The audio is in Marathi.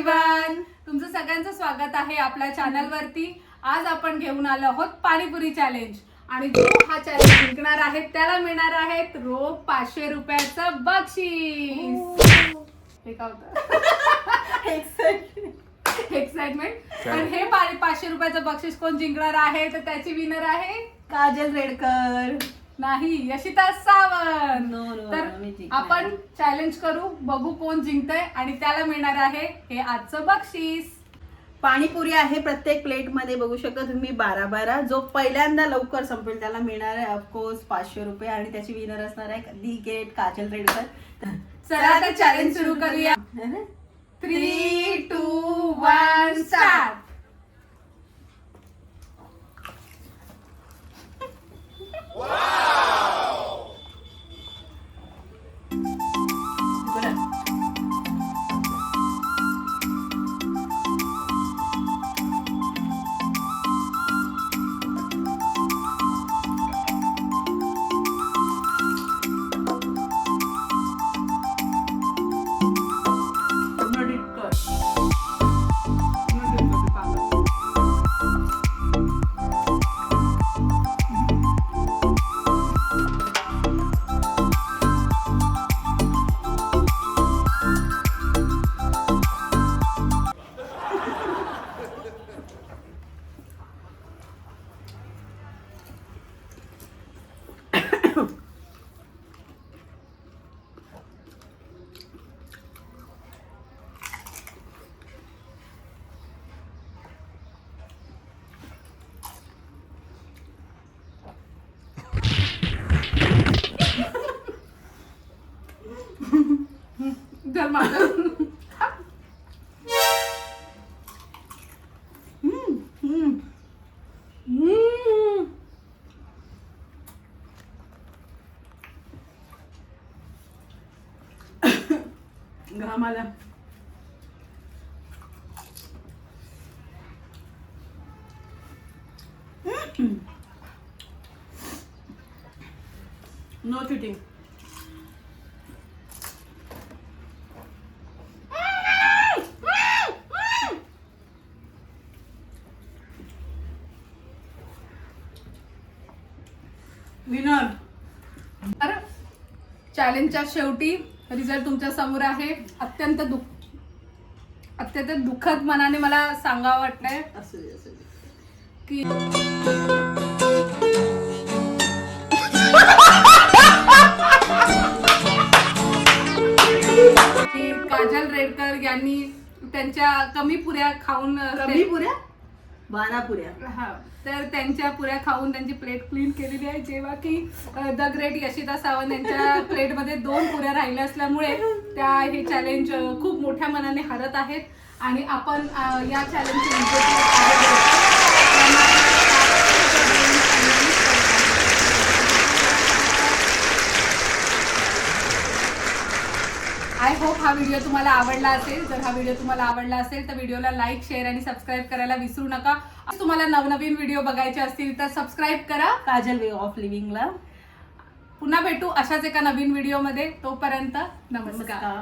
एव्हरीवन, तुमचं सगळ्यांचं स्वागत आहे आपल्या चॅनल वरती। आज आपण घेऊन आलो आहोत पाणीपुरी चॅलेंज आणि जो हा चॅलेंज जिंकणार आहे त्याला मिळणार आहे रोख 500 रुपयाचं बक्षीस। हे काय होतं? एक्साइटमेंट। पण हे 500 रुपयाचं बक्षीस कोण जिंकणार आहे तर त्याची विनर आहे काजल रेडकर, नाही यशिता सावंत। तर आपण चॅलेंज करू, बघू कोण जिंकतंय आणि त्याला मिळणार आहे हे आजचं बक्षीस। पाणीपुरी आहे प्रत्येक प्लेट मध्ये, बघू शकता तुम्ही 12-12। जो पहिल्यांदा लवकर संपेल त्याला मिळणार आहे ऑफकोर्स 500 रुपये आणि त्याची विनर असणार आहे दी ग्रेट काजल रेडकर। चला तर चॅलेंज सुरू करूया। 3, 2, 1 स्टार्ट। घामाला नो चिटिंग। विनर। तर चॅलेंजच्या शेवटी रिझल्ट तुमच्या समोर आहे। अत्यंत दुःखद मनाने मला सांगावं वाटलंय की काजल रेडकर यांनी त्यांच्या कमी पुऱ्या खाऊन, कमी पुऱ्या 12 पुऱ्या, हा, तर त्यांच्या पुऱ्या खाऊन त्यांची प्लेट क्लीन केलेली आहे। जेव्हा की द ग्रेट यशिता सावंत यांच्या प्लेटमध्ये 2 पुऱ्या राहिल्या असल्यामुळे त्या हे चॅलेंज खूप मोठ्या मनाने हरत आहेत आणि आपण या चॅलेंजची आय होप हा व्हिडिओ तुम्हाला आवडला असेल। जर हा व्हिडिओ तुम्हाला आवडला असेल तर व्हिडिओला लाईक, शेअर आणि सबस्क्राईब करायला विसरू नका। तुम्हाला नवनवीन व्हिडिओ बघायचे असतील तर सबस्क्राईब करा काजल वे ऑफ लिव्हिंगला। पुन्हा भेटू अशाच एका नवीन व्हिडिओमध्ये। तोपर्यंत नमस्कार।